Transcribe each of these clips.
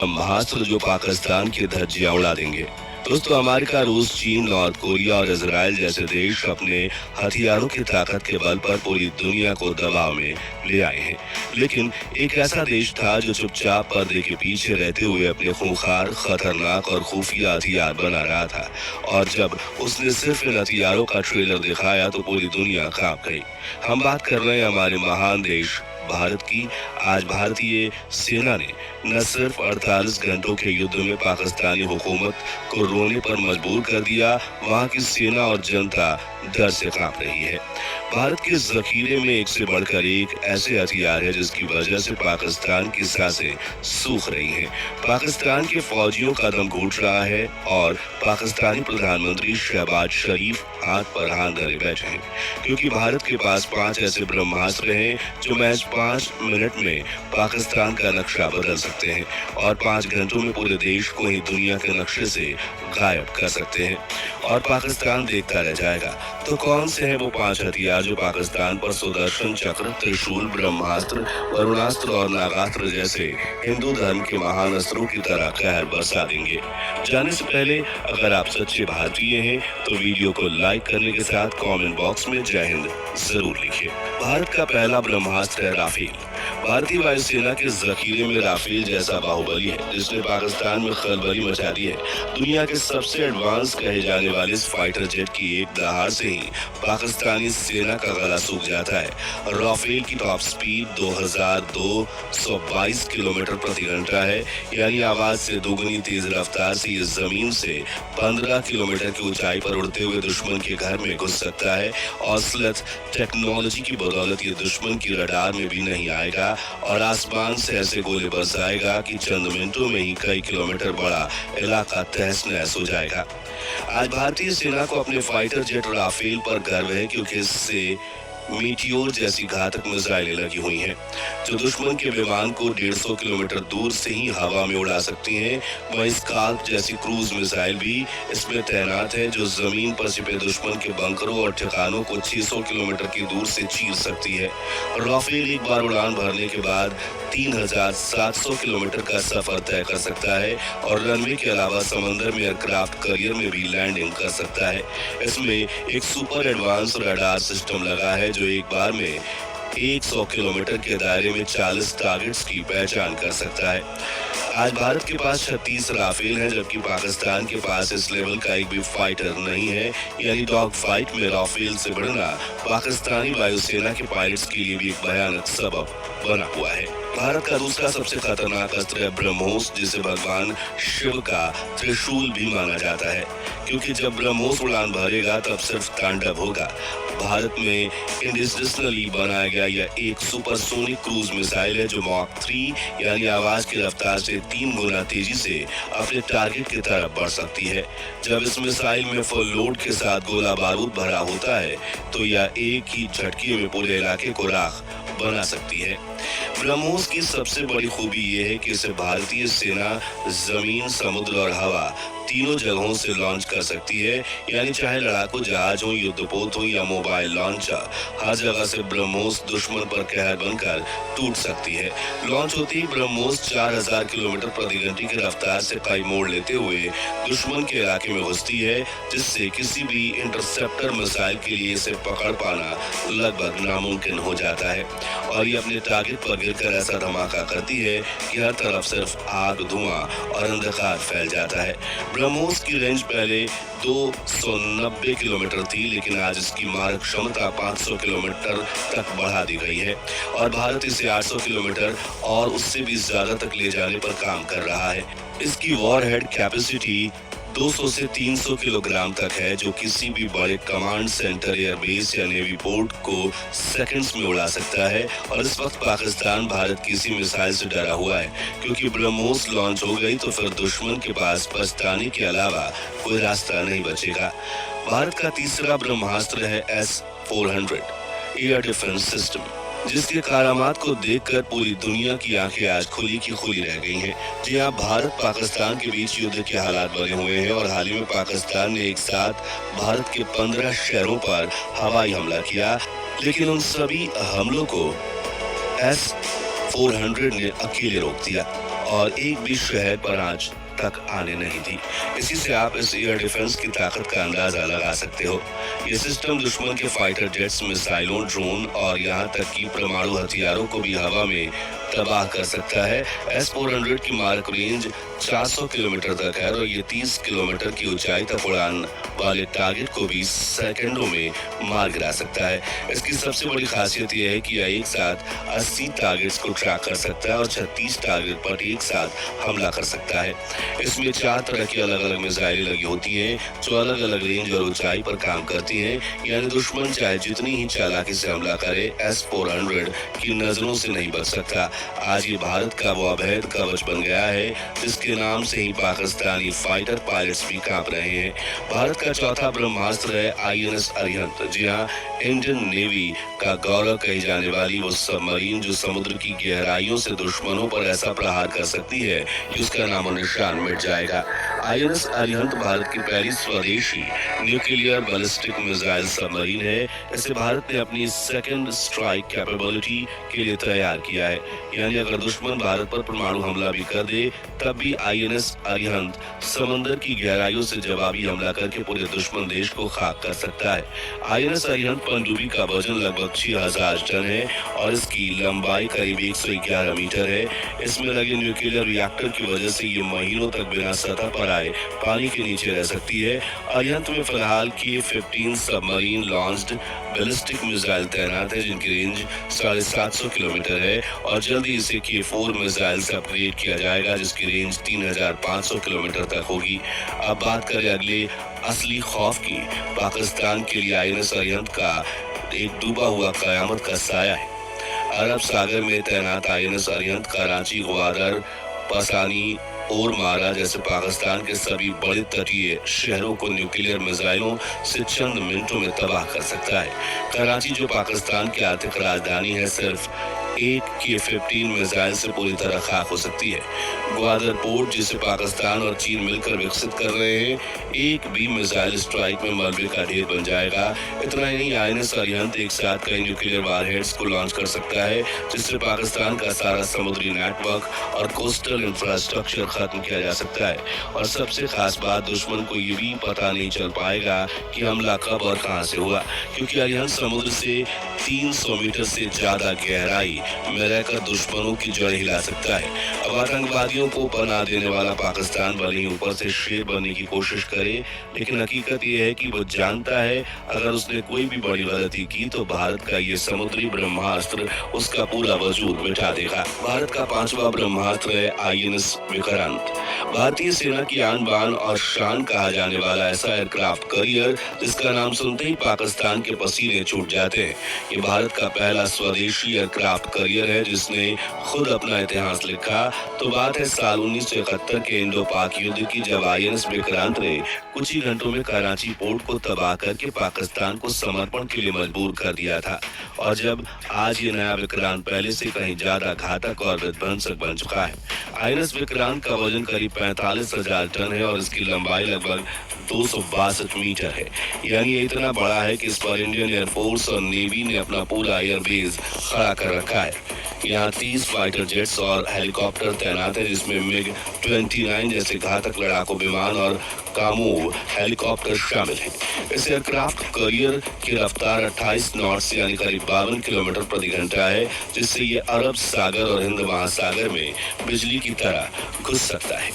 ब्रह्मास्त्र जो पाकिस्तान की धज्जियां उड़ा देंगे। दोस्तों, अमेरिका, रूस, चीन, नॉर्थ कोरिया और इजराइल जैसे देश अपने हथियारों की ताकत के बल पर पूरी दुनिया को दबाव में ले आए हैं। लेकिन एक ऐसा देश था जो चुपचाप पर्दे के पीछे रहते हुए अपने खूंखार, खतरनाक और खुफिया हथियार बना रहा था। और जब उसने सिर्फ इन हथियारों का ट्रेलर दिखाया तो पूरी दुनिया कांप गई। हम बात कर रहे हैं हमारे महान देश भारत की। आज भारतीय सेना ने न सिर्फ 48 घंटों के युद्ध में पाकिस्तानी हुकूमत को रोने पर मजबूर कर दिया, वहां की सेना और जनता डर से कांप रही है। भारत के जखीरे में एक से बढ़कर एक ऐसे हथियार है जिसकी वजह से पाकिस्तान की सांसें सूख रही हैं। पाकिस्तान के फौजियों का दम घुट रहा है और पाकिस्तानी प्रधानमंत्री शहबाज शरीफ हाथ पर हाथ धरे बैठे हैं, क्योंकि भारत के पास 5 ऐसे ब्रह्मास्त्र हैं जो महज 5 मिनट में पाकिस्तान का नक्शा बदल सकते हैं और 5 घंटों में पूरे देश को ही दुनिया के नक्शे से गायब कर सकते हैं और पाकिस्तान देखता रह जाएगा। तो कौन से हैं वो 5 हथियार जो पाकिस्तान पर सुदर्शन चक्र, त्रिशूल, ब्रह्मास्त्र, वरुणास्त्र और नागास्त्र जैसे हिंदू धर्म के महान अस्त्रों की तरह कहर बरसा देंगे? जाने से पहले अगर आप सच्चे भारतीय हैं तो वीडियो को लाइक करने के साथ कमेंट बॉक्स में जय हिंद जरूर लिखिए। भारत का पहला ब्रह्मास्त्र है राफेल। भारतीय वायुसेना के जखीरे में राफेल जैसा बाहुबली है जिसने पाकिस्तान में खलबली मचा दी है। दुनिया के सबसे एडवांस कहे जाने वाले इस फाइटर जेट की एक दहाड़ से ही पाकिस्तानी सेना का गला सूख जाता है। राफेल की टॉप स्पीड 2222 किलोमीटर प्रति घंटा है, यानी आवाज से दोगुनी तेज रफ्तार से ये जमीन से 15 किलोमीटर की ऊंचाई पर उड़ते हुए दुश्मन के घर में घुस सकता है। औसलत टेक्नोलॉजी की बदौलत ये दुश्मन की रडार में भी नहीं आएगा और आसमान से ऐसे गोले बरसाएगा कि चंद मिनटों में ही कई किलोमीटर बड़ा इलाका तहस नहस हो जाएगा। आज भारतीय सेना को अपने फाइटर जेट राफेल पर गर्व है, क्योंकि इससे मीटियोर जैसी घातक मिसाइलें लगी हुई हैं जो दुश्मन के विमान को 150 किलोमीटर दूर से ही हवा में उड़ा सकती हैं। वहीं स्काल्प जैसी क्रूज मिसाइल भी इसमें तैनात है जो जमीन पर छिपे दुश्मन के बंकरों और ठिकानों को 600 किलोमीटर की दूर से चीर सकती है। राफेल एक बार उड़ान भरने के बाद 3700 किलोमीटर का सफर तय कर सकता है और रनवे के अलावा समंदर में एयरक्राफ्ट करियर में भी लैंडिंग कर सकता है। इसमें एक सुपर एडवांस रडार सिस्टम लगा है जो एक बार में 100 किलोमीटर के दायरे में 40 टारगेट्स की पहचान कर सकता है। आज भारत के पास 36 राफेल हैं, जबकि पाकिस्तान के पास इस लेवल का एक भी फाइटर नहीं है। यानी डॉग फाइट में राफेल से बढ़ना पाकिस्तानी वायुसेना के पायलट्स के लिए भी एक भयानक सबब बना हुआ है। भारत का दूसरा सबसे खतरनाक अस्त्र है ब्रह्मोस, जिसे भगवान शिव का त्रिशूल भी माना जाता है, क्योंकि जब ब्रह्मोस उड़ान भरेगा तब सिर्फ तांडव होगा। भारत में इंडिजिनली बनाया गया यह एक सुपरसोनिक क्रूज मिसाइल है जो मॉक 3 यानी आवाज की रफ्तार से 3 गुना तेजी से अपने टारगेट की तरफ बढ़ सकती है। जब इस मिसाइल में फुल लोड के साथ गोला बारूद भरा होता है तो यह एक ही झटके में पूरे इलाके को राख बना सकती है। ब्रह्मोस की सबसे बड़ी खूबी यह है कि इसे भारतीय सेना जमीन, समुद्र और हवा तीनों जगहों से लॉन्च कर सकती है। यानी चाहे लड़ाकू जहाज हो, युद्धपोत हो या मोबाइल लॉन्चर, हर जगह से ब्रह्मोस दुश्मन पर कहर बनकर टूट सकती है। लॉन्च होती ही ब्रह्मोस 4000 किलोमीटर प्रति घंटे की रफ्तार से कई मोड़ लेते हुए दुश्मन के इलाके में घुसती है, जिससे किसी भी इंटरसेप्टर मिसाइल के लिए इसे पकड़ पाना लगभग नामुमकिन हो जाता है। और ये अपने टारगेट पर गिरकर ऐसा धमाका करती है कि हर तरफ सिर्फ आग, धुआं और अंधकार फैल जाता है। ब्रह्मोस की रेंज पहले 290 किलोमीटर थी, लेकिन आज इसकी मारक क्षमता 500 किलोमीटर तक बढ़ा दी गई है और भारत इसे 800 किलोमीटर और उससे भी ज्यादा तक ले जाने पर काम कर रहा है। इसकी वॉरहेड कैपेसिटी 200 से 300 किलोग्राम तक है, जो किसी भी बड़े कमांड सेंटर, एयरबेस या नेवी पोर्ट को सेकंड्स में उड़ा सकता है। और इस वक्त पाकिस्तान भारत की इसी मिसाइल से डरा हुआ है, क्योंकि ब्रह्मोस लॉन्च हो गई तो फिर दुश्मन के पास पछताने के अलावा कोई रास्ता नहीं बचेगा। भारत का तीसरा ब्रह्मास्त्र है S-400 एयर डिफेंस सिस्टम, जिसके करामात को देखकर पूरी दुनिया की आंखें आज खुली की खुली रह गई हैं। जी हाँ, भारत पाकिस्तान के बीच युद्ध के हालात बने हुए हैं और हाल ही में पाकिस्तान ने एक साथ भारत के 15 शहरों पर हवाई हमला किया, लेकिन उन सभी हमलों को S-400 ने अकेले रोक दिया और एक भी शहर पर आज तक आने नहीं दी। इसी से आप इस एयर डिफेंस की ताकत का अंदाजा लगा सकते हो। ये सिस्टम दुश्मन के फाइटर जेट्स, मिसाइलों, ड्रोन और यहाँ तक कि परमाणु हथियारों को भी हवा में तबाह कर सकता है। S-400 की मारक रेंज 400 किलोमीटर तक है और ये 30 किलोमीटर की ऊंचाई तक उड़ान वाले टारगेट को भी सेकंडों में मार गिरा सकता है। इसकी सबसे बड़ी खासियत यह है कि यह एक साथ 80 टारगेट्स को ट्रैक कर सकता है और 36 टारगेट पर एक साथ हमला कर सकता है। इसमें 4 तरह की अलग अलग मिसाइलें लगी होती हैं जो अलग अलग रेंज और ऊंचाई पर काम करती हैं। यानी दुश्मन चाहे जितनी ही चालाकी से हमला करे, S-400 की नजरों से नहीं बच सकता। आज ये भारत का वो अभेद कवच बन गया है जिसके नाम से ही पाकिस्तानी फाइटर पायलट्स भी कांप रहे हैं। भारत का चौथा ब्रह्मास्त्र है INS अरिहंत। जी हाँ, इंडियन नेवी का गौरव कही जाने वाली वो सबमरीन जो समुद्र की गहराइयों से दुश्मनों पर ऐसा प्रहार कर सकती है कि उसका नामो निशान मिट जाएगा। INS अरिहंत भारत की पहली स्वदेशी न्यूक्लियर बैलिस्टिक मिसाइल सबमरीन है। इसे भारत ने अपनी सेकेंड स्ट्राइक कैपेबिलिटी के लिए तैयार किया है। यानी अगर दुश्मन भारत पर परमाणु हमला भी कर दे तब भी INS अरिहंत समंदर की गहराइयों से जवाबी हमला करके पूरे दुश्मन देश को खाक कर सकता है। INS अरिहंत पनडुब्बी का वजन लगभग 6000 टन है और इसकी लंबाई करीब 111 मीटर है। इसमें लगे न्यूक्लियर रिएक्टर की वजह से ये महीनों तक बिना सतह पर आए पानी के नीचे रह सकती है। अरिहंत में फिलहाल K-15 submarine launched ballistic missile तैनात है जिनकी रेंज 750 किलोमीटर है और जल्दी इसे K-4 मिसाइल से अपग्रेड किया जाएगा जिसकी रेंज 3500 किलोमीटर तक होगी। अब बात करें अगले असली खौफ की। पाकिस्तान के लिए INS अरिहंत का एक डूबा हुआ कयामत का साया है। अरब सागर में तैनात INS अरिहंत कराची, ग्वादर, पसानी और मारा जैसे पाकिस्तान के सभी बड़े तटीय शहरों को न्यूक्लियर मिसाइलों से चंद मिनटों में तबाह कर सकता है। कराची जो पाकिस्तान की आर्थिक राजधानी है, सिर्फ एक K-15 मिसाइल से पूरी तरह खाक हो सकती है। ग्वादर पोर्ट जिसे पाकिस्तान और चीन मिलकर विकसित कर रहे हैं, एक भी मिसाइल स्ट्राइक में मलबे का ढेर बन जाएगा। इतना ही नहीं, INS अरिहंत एक साथ कई न्यूक्लियर वारहेड्स को लॉन्च कर सकता है जिससे पाकिस्तान का सारा समुद्री नेटवर्क और कोस्टल इंफ्रास्ट्रक्चर खत्म किया जा सकता है। और सबसे खास बात, दुश्मन को ये भी पता नहीं चल पाएगा कि हमला कब और कहां से हुआ, क्योंकि अरिहंत समुद्र से 300 मीटर से ज्यादा गहराई में रहकर दुश्मनों की जड़ हिला सकता है। अब आतंकवादियों को पनाह देने वाला पाकिस्तान भले ही ऊपर से शेर बनने की कोशिश करे, लेकिन हकीकत यह है कि वो जानता है अगर उसने कोई भी बड़ी गलती की तो भारत का ये समुद्री ब्रह्मास्त्र उसका पूरा वजूद मिटा देगा। भारत का 5वां ब्रह्मास्त्र है INS विक्रांत। भारतीय सेना की आन बान और शान कहा जाने वाला ऐसा एयरक्राफ्ट करियर जिसका नाम सुनते ही पाकिस्तान के पसीने छूट जाते हैं। ये भारत का पहला स्वदेशी एयरक्राफ्ट करियर है जिसने खुद अपना इतिहास लिखा। तो बात है साल 1971 के इंडो पाक युद्ध की, जब INS विक्रांत ने कुछ ही घंटों में कराची पोर्ट को तबाह करके पाकिस्तान को समर्पण के लिए मजबूर कर दिया था। और जब आज ये नया विक्रांत पहले से कहीं ज्यादा घातक और विध्वंसक बन चुका है। INS विक्रांत का वजन करीब 45,000 टन है और इसकी लंबाई लगभग 262 मीटर है। यानी ये इतना बड़ा है कि इस पर इंडियन एयरफोर्स और नेवी ने अपना पूरा एयरबेस खड़ा कर रखा है। यहाँ 30 फाइटर जेट्स और हेलीकॉप्टर तैनात है जिसमें MiG-29 जैसे घातक लड़ाकू विमान और कामोव हेलीकॉप्टर शामिल हैं। इस एयरक्राफ्ट करियर की रफ्तार 28 नॉट्स यानी करीब 52 किलोमीटर प्रति घंटा है, जिससे ये अरब सागर और हिंद महासागर में बिजली की तरह घुस सकता है।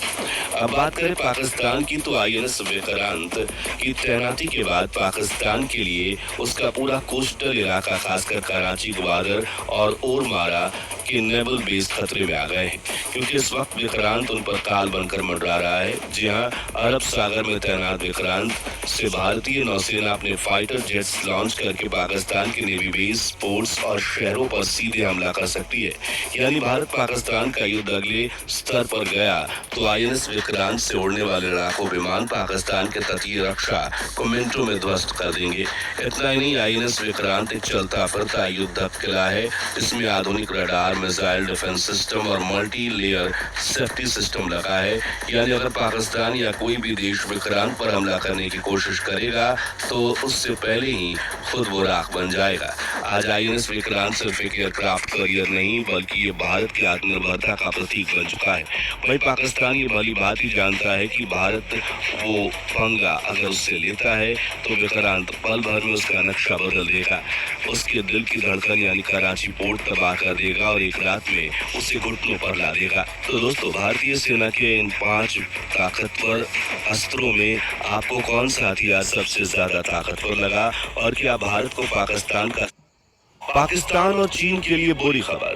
अब बात करें पाकिस्तान की, तो INS विक्रांत की तैनाती के बाद पाकिस्तान के लिए उसका पूरा कोस्टल इलाका, खासकर कराची, ग्वादर और ओरमारा के नेवल बेस खतरे में आ गए हैं, क्योंकि इस वक्त विक्रांत उन पर काल बनकर मंडरा रहा है। जी हाँ, अरब सागर में तैनात विक्रांत से भारतीय नौसेना अपने फाइटर जेट्स लॉन्च करके पाकिस्तान के नेवी बेस, पोर्ट्स और शहरों पर सीधे हमला कर सकती है। यानी भारत पाकिस्तान का युद्ध अगले स्तर पर गया तो INS विक्रांत से उड़ने वाले लड़ाकू विमान पाकिस्तान के तटीय रक्षा को मिनटों में ध्वस्त कर देंगे। इतना ही नहीं, INS विक्रांत एक चलता फिरता युद्धक किला है जिसमें आधुनिक रडार, मिसाइल डिफेंस सिस्टम और मल्टी लेयर सेफ्टी सिस्टम लगा है। यानी अगर पाकिस्तान या कोई भी देश विक्रांत पर हमला करने की कोशिश करेगा तो उससे पहले ही खुद वो राख बन जाएगा। आज INS विक्रांत सिर्फ एक एयरक्राफ्ट करियर नहीं बल्कि ये भारत की आत्मनिर्भरता का प्रतीक बन चुका है। वहीं पाकिस्तान ये भली बात ही जानता है कि भारत वो पंगा अगर उससे लेता है तो विक्रांत पल भर में उसका नक्शा बदल देगा, उसके दिल की धड़कन यानी कराची पोर्ट तबाह कर देगा और एक रात में उसे घुटनों पर ला देगा। तो दोस्तों, भारतीय सेना के इन 5 ताकतवर अस्त्रों में आपको कौन सा हथियार सबसे ज्यादा ताकतवर लगा और क्या भारत को पाकिस्तान और चीन के लिए बुरी खबर।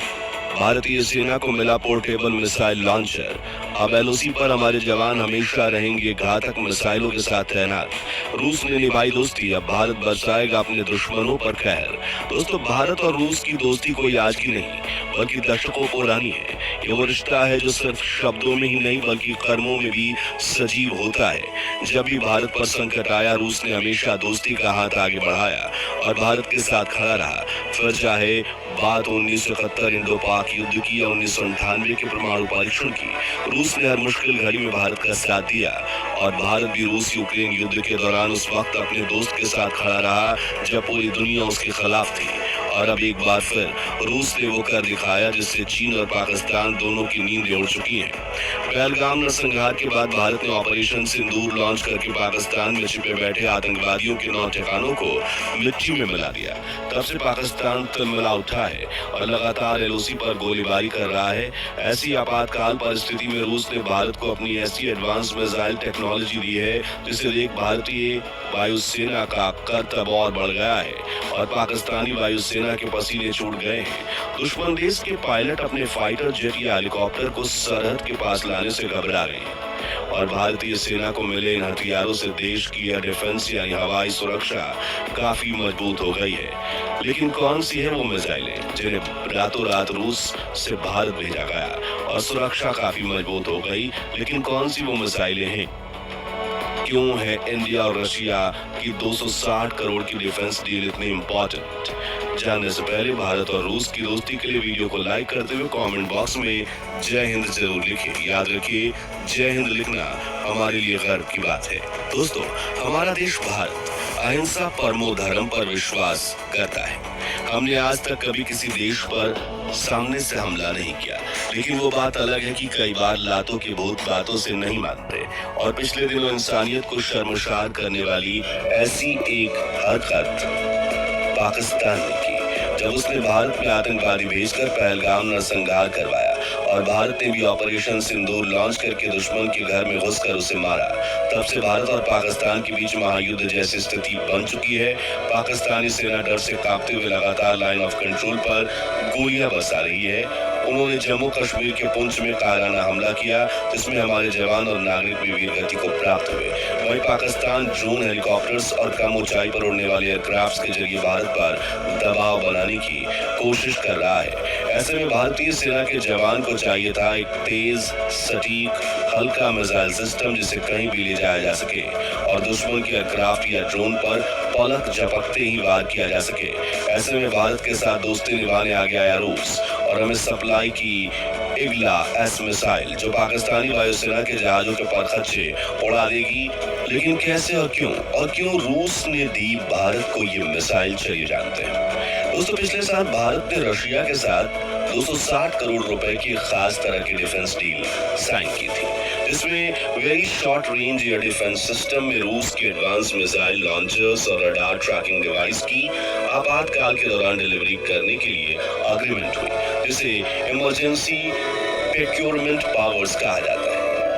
भारतीय सेना को मिला पोर्टेबल मिसाइल लॉन्चर। अब LOC पर हमारे जवान हमेशा रहेंगे घातक मिसाइलों के साथ तैनात। रूस ने निभाई दोस्ती, अब भारत बरसाएगा अपने दुश्मनों पर कहर। दोस्तों, भारत और रूस की दोस्ती कोई आज की नहीं बल्कि दशकों पुरानी है। ये वो रिश्ता है जो सिर्फ शब्दों में ही नहीं बल्कि कर्मों में भी सजीव होता है। जब भी भारत पर संकट आया, रूस ने हमेशा दोस्ती का हाथ आगे बढ़ाया और भारत के साथ खड़ा रहा। फिर चाहे बात 1971 इंडो पाक युद्ध की या 1998 के परमाणु परीक्षण की, रूस ने हर मुश्किल घड़ी में भारत का साथ दिया और भारत भी रूस यूक्रेन युद्ध के दौरान उस वक्त अपने दोस्त के साथ खड़ा रहा जब पूरी दुनिया उसके खिलाफ थी। और अब एक बार फिर रूस ने वो कर दिखाया जिससे चीन और पाकिस्तान दोनों की नींदें उड़ चुकी हैं। पहलगाम नरसंहार के बाद भारत ने ऑपरेशन सिंदूर लॉन्च करके पाकिस्तान में छिपे बैठे आतंकवादियों के 9 ठिकानों को मिट्टी में मिला दिया। तब से पाकिस्तान तिलमिला उठा है और लगातार LOC पर गोलीबारी कर रहा है। ऐसी आपातकाल परिस्थिति में रूस ने भारत को अपनी ऐसी एडवांस मिसाइल टेक्नोलॉजी दी है जिससे एक भारतीय वायुसेना का कर्तव्य और बढ़ गया है और पाकिस्तानी वायुसेना के पसीने छूट गए हैं। दुश्मन देश के पायलट अपने फाइटर जेट या हेलीकॉप्टर को सरहद के पास लाने से घबरा गए हैं और भारतीय सेना को मिले इन हथियारों से देश की एयर डिफेंस यानी हवाई सुरक्षा काफी मजबूत हो गई है। लेकिन कौन सी है वो मिसाइलें जिन्हें रातों रात रूस से भारत भेजा गया और सुरक्षा काफी मजबूत हो गई, लेकिन कौन सी वो मिसाइलें हैं? क्यों है इंडिया और रशिया की 260 करोड़ की डिफेंस डील इतनी इम्पोर्टेंट? जानने से पहले भारत और रूस की दोस्ती के लिए वीडियो को लाइक करते हुए कमेंट बॉक्स में जय हिंद जरूर लिखें। याद रखिए, जय हिंद लिखना हमारे लिए गर्व की बात है। दोस्तों, हमारा देश भारत अहिंसा परमो धर्म पर विश्वास करता है। हमने आज तक कभी किसी देश पर सामने से हमला नहीं किया, लेकिन वो बात अलग है कि कई बार लातों के भूत बातों से नहीं मानते। और पिछले दिनों इंसानियत को शर्मसार करने वाली ऐसी एक हरकत पाकिस्तान ने की जब उसने भारत में आतंकवादी भेजकर पहलगाम नरसंहार करवाया और भारत ने भी ऑपरेशन सिंदूर लॉन्च करके दुश्मन के घर में घुसकर उसे मारा। तब से भारत और पाकिस्तान के बीच महायुद्ध जैसी स्थिति बन चुकी है। पाकिस्तानी सेना डर से कांपते हुए लगातार लाइन ऑफ कंट्रोल पर गोलियां बरसा रही है। उन्होंने जम्मू कश्मीर के पुंछ में कायराना हमला किया जिसमें हमारे जवान और नागरिक भी वीरगति को प्राप्त हुए। वहीं पाकिस्तान ड्रोन, हेलीकॉप्टर्स और कम ऊंचाई पर उड़ने वाले एयरक्राफ्ट के जरिए भारत पर दबाव बनाने की कोशिश कर रहा है। ऐसे में भारतीय सेना के जवान को चाहिए था एक तेज, सटीक, हल्का मिसाइल सिस्टम जिसे कहीं भी ले जाया जा सके और दुश्मन के एयरक्राफ्ट या ड्रोन पर पलक झपकते ही वार किया जा सके। ऐसे में भारत के साथ दोस्ती निभाने आ गया रूस और हमें सप्लाई की इगला S मिसाइल जो पाकिस्तानी वायुसेना के जहाजों के परखच्चे उड़ा देगी। लेकिन कैसे और क्यों रूस ने दी भारत को ये मिसाइल, चलिए जानते हैं। दोस्तों, पिछले साल भारत ने रशिया के साथ 260 करोड़ रुपए की खास तरह की डिफेंस डील साइन की थी जिसमें very short range air defence system में रूस की एडवांस मिसाइल लॉन्चर्स और रडार ट्रैकिंग डिवाइस की आपातकाल के दौरान डिलीवरी करने के लिए एग्रीमेंट हुई जिसे इमरजेंसी प्रोक्योरमेंट पावर्स कहा जाता है।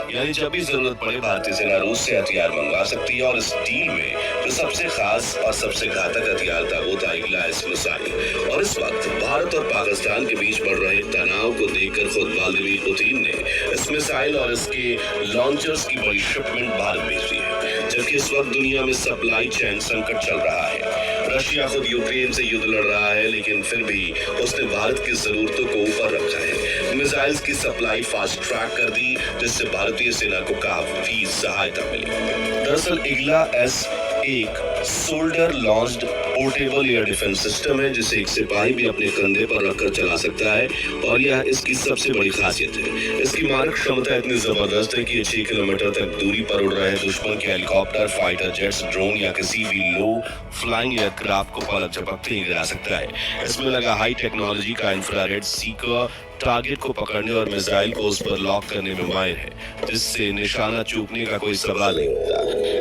यानी जब भी जरूरत पड़े भारतीय सेना रूस से हथियार मंगवा सकती है। और इस डील में जो सबसे खास और सबसे घातक हथियार था वो था इगला S मिसाइल। और इस वक्त भारत और पाकिस्तान के बीच बढ़ रहे तनाव को देखकर खुद व्लादिमीर पुतिन ने इस मिसाइल और इसके लॉन्चर्स की बड़ी शिपमेंट भारत भेज दी है, जबकि इस वक्त दुनिया में सप्लाई चेन संकट चल रहा है। रशिया खुद यूक्रेन से युद्ध लड़ रहा है, लेकिन फिर भी उसने भारत की जरूरतों को ऊपर रखा है। मिसाइल्स की सप्लाई फास्ट ट्रैक कर दी जिससे भारतीय सेना को काफी सहायता मिली। दरअसल इगला S एक shoulder launched portable air defence system है जिसे एक सिपाही भी अपने कंधे पर रखकर चला सकता है और यह इसकी सबसे बड़ी खासियत है। इसकी मारक क्षमता इतनी जबरदस्त है कि ये 6 किलोमीटर तक दूरी पर उड़ रहे दुश्मन के हेलीकॉप्टर, फाइटर जेट्स, ड्रोन या किसी भी लो फ्लाइंग एयरक्राफ्ट को पलक झपकते ही गिरा सकता है। इसमें लगा हाई टेक्नोलॉजी का इंफ्रारेड सीकर टारगेट को पकड़ने और मिसाइल को उस पर लॉक करने में माहिर है, जिससे निशाना चूकने का कोई सवाल नहीं होता।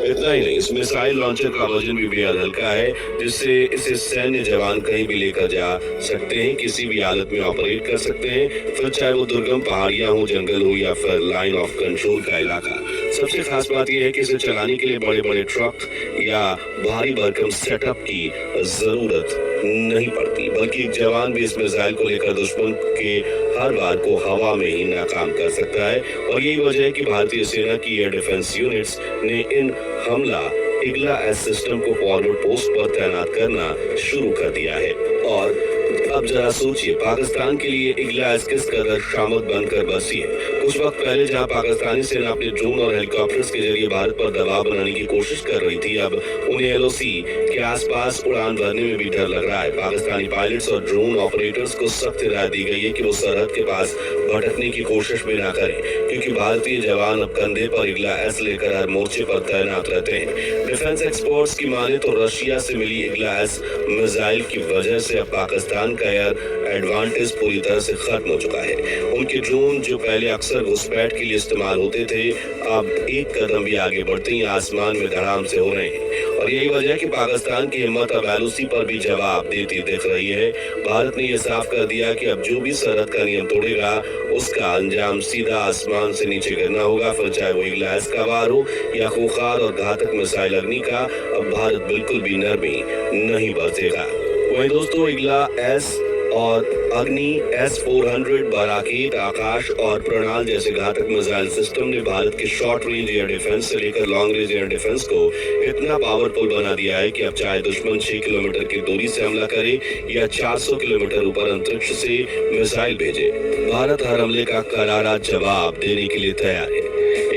इतना ही नहीं, इस मिसाइल लॉन्चर का वजन भी बेहद हल्का है, जिससे इसे सैन्य जवान कहीं भी लेकर जा सकते हैं, किसी भी हालत में ऑपरेट कर सकते हैं, फिर चाहे वो दुर्गम पहाड़ियां हो, जंगल हो या फिर लाइन ऑफ कंट्रोल का इलाका। सबसे खास बात यह है कि इसे चलाने के लिए बड़े बड़े ट्रक या भारी भरकम सेटअप की जरूरत नहीं पड़ती, बल्कि एक जवान भी इस मिसाइल को लेकर दुश्मन के हर बार को हवा में ही नाकाम कर सकता है। और यही वजह है कि भारतीय सेना की एयर डिफेंस यूनिट्स ने इन हमला इग्ला एस सिस्टम को फॉरवर्ड पोस्ट पर तैनात करना शुरू कर दिया है। और अब जरा सोचिए, पाकिस्तान के लिए इग्ला एस किस कदर शामत बनकर बसी है। कुछ वक्त पहले जहां पाकिस्तानी सेना अपने ड्रोन और हेलीकॉप्टर्स के जरिए भारत पर दबाव बनाने की कोशिश कर रही थी, अब उन्हें एलओसी के आसपास उड़ान भरने में भी डर लग रहा है। पाकिस्तानी पायलट्स और ड्रोन ऑपरेटर्स को सख्त हिदायत दी गई है कि वो सरहद के पास भटकने की कोशिश भी ना करें, क्योंकि भारतीय जवान अब कंधे पर इग्ला एस लेकर हर मोर्चे पर तैनात रहते हैं। डिफेंस एक्सपर्ट्स की माने तो रशिया से मिली इग्ला एस मिसाइल की वजह से अब पाकिस्तान का एयर एडवांटेज पूरी तरह से खत्म हो चुका है। उनके ड्रोन जो पहले अक्सर घुसपैठ के लिए इस्तेमाल होते थे, अब एक कदम भी आगे बढ़ते ही आसमान में धड़ाम से हो रहे हैं। और यही वजह है कि पाकिस्तान की हिम्मत अब एलओसी पर भी जवाब देती दिख रही है। भारत ने यह साफ कर दिया कि अब जो भी सरहद का नियम तोड़ेगा, उसका अंजाम सीधा आसमान से नीचे गिरना होगा, फिर चाहे वो इग्ला एस का वार हो या खूंखार और घातक मिसाइल अग्नि का। अब भारत बिल्कुल भी नरमी नहीं बरतेगा। वहीं दोस्तों, इग्ला एस और अग्नि S-400, बाराकीट, आकाश और प्रणाल जैसे घातक मिसाइल सिस्टम ने भारत के शॉर्ट रेंज एयर डिफेंस से लेकर लॉन्ग रेंज एयर डिफेंस को इतना पावरफुल बना दिया है कि अब चाहे दुश्मन 6 किलोमीटर की दूरी से हमला करे या 400 किलोमीटर ऊपर अंतरिक्ष से मिसाइल भेजे, भारत हर हमले का करारा जवाब देने के लिए तैयार है।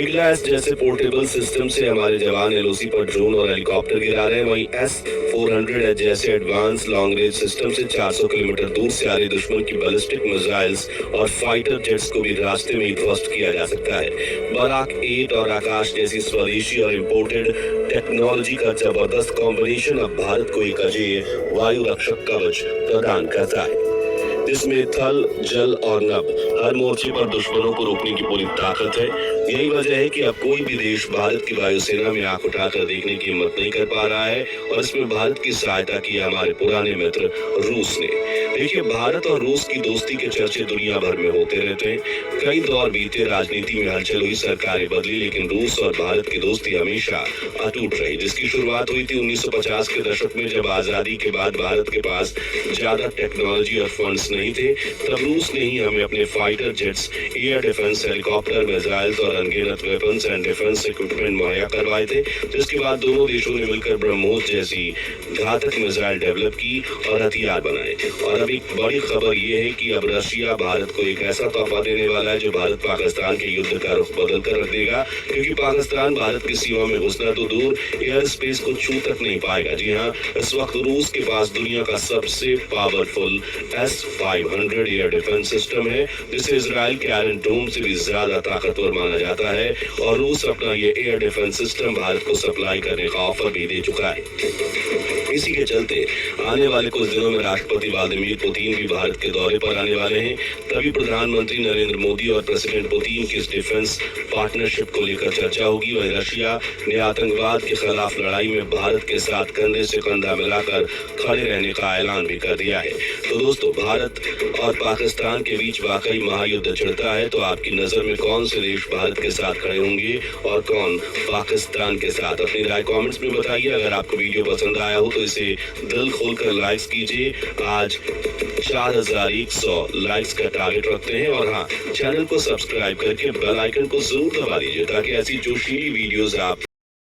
इग्ला एस जैसे पोर्टेबल सिस्टम से हमारे जवान एलओसी पर ड्रोन और हेलीकॉप्टर गिरा रहे हैं, वहीं S-400 जैसे एडवांस लॉन्ग रेंज सिस्टम से 400 किलोमीटर दूर से आ रही दुश्मन की बैलिस्टिक मिसाइल्स और फाइटर जेट्स को भी रास्ते में ही ध्वस्त किया जा सकता है। बराक 8 और आकाश जैसी स्वदेशी और इम्पोर्टेड टेक्नोलॉजी का जबरदस्त कॉम्बिनेशन अब भारत को एक अजेय वायु रक्षक कवच प्रदान करता है, जिसमें थल, जल और नभ हर मोर्चे पर दुश्मनों को रोकने की पूरी ताकत है। यही वजह है कि अब कोई भी देश भारत की वायुसेना में आंख उठाकर देखने की हिम्मत नहीं कर पा रहा है, और इसमें भारत की सहायता की हमारे पुराने मित्र रूस ने। देखिए, भारत और रूस की दोस्ती के चर्चे दुनिया भर में होते रहते हैं। कई दौर बीते, राजनीति में हलचल हुई, सरकारें बदली, लेकिन रूस और भारत की दोस्ती हमेशा अटूट रही, जिसकी शुरुआत हुई थी 1950 के दशक में, जब आजादी के बाद भारत के पास ज्यादा टेक्नोलॉजी और फंड्स नहीं थे। तब रूस ने ही हमें अपने fighter jets, air defence, helicopter, missiles और अनगिनत वेपन्स एंड डिफेंस इक्विपमेंट मुहैया करवाए थे, जिसके बाद दोनों देशों ने मिलकर ब्रह्मोस जैसी घातक मिसाइल डेवलप की और हथियार बनाए। और अब एक बड़ी खबर यह है कि अब रशिया भारत को एक ऐसा तोहफा देने वाला है जो भारत पाकिस्तान के युद्ध का रुख बदल कर रख देगा, क्योंकि पाकिस्तान भारत की सीमा में घुसना तो दूर, एयर स्पेस को छू तक नहीं पाएगा। जी हाँ, इस वक्त रूस के पास दुनिया का सबसे powerful S-500 air defence system है, जिसे इजराइल के आयरन डोम से भी ज्यादा ताकतवर माना जाता है, और रूस अपना ये एयर डिफेंस सिस्टम भारत को सप्लाई करने का ऑफर भी दे चुका है। इसी के चलते आने वाले कुछ दिनों में राष्ट्रपति व्लादिमीर पुतिन भी भारत के दौरे पर आने वाले हैं। तभी प्रधानमंत्री नरेंद्र मोदी और प्रेसिडेंट पुतिन की इस डिफेंस पार्टनरशिप को लेकर चर्चा होगी। वहीं रशिया ने आतंकवाद के खिलाफ लड़ाई में भारत के साथ कंधे से कंधा मिलाकर खड़े रहने का ऐलान भी कर दिया है। तो दोस्तों, भारत और पाकिस्तान के बीच वाकई महायुद्ध छिड़ता है, तो आपकी नजर में कौन से देश भारत के साथ खड़े होंगे और कौन पाकिस्तान के साथ? अपनी राय कमेंट्स में बताइए। अगर आपको वीडियो पसंद आया हो तो इसे दिल खोलकर लाइक्स कीजिए। आज 4100 लाइक्स का टारगेट रखते हैं, और हाँ, चैनल को सब्सक्राइब करके बेल आइकन को जरूर दबा दीजिए, ताकि ऐसी जोशीली वीडियोस आप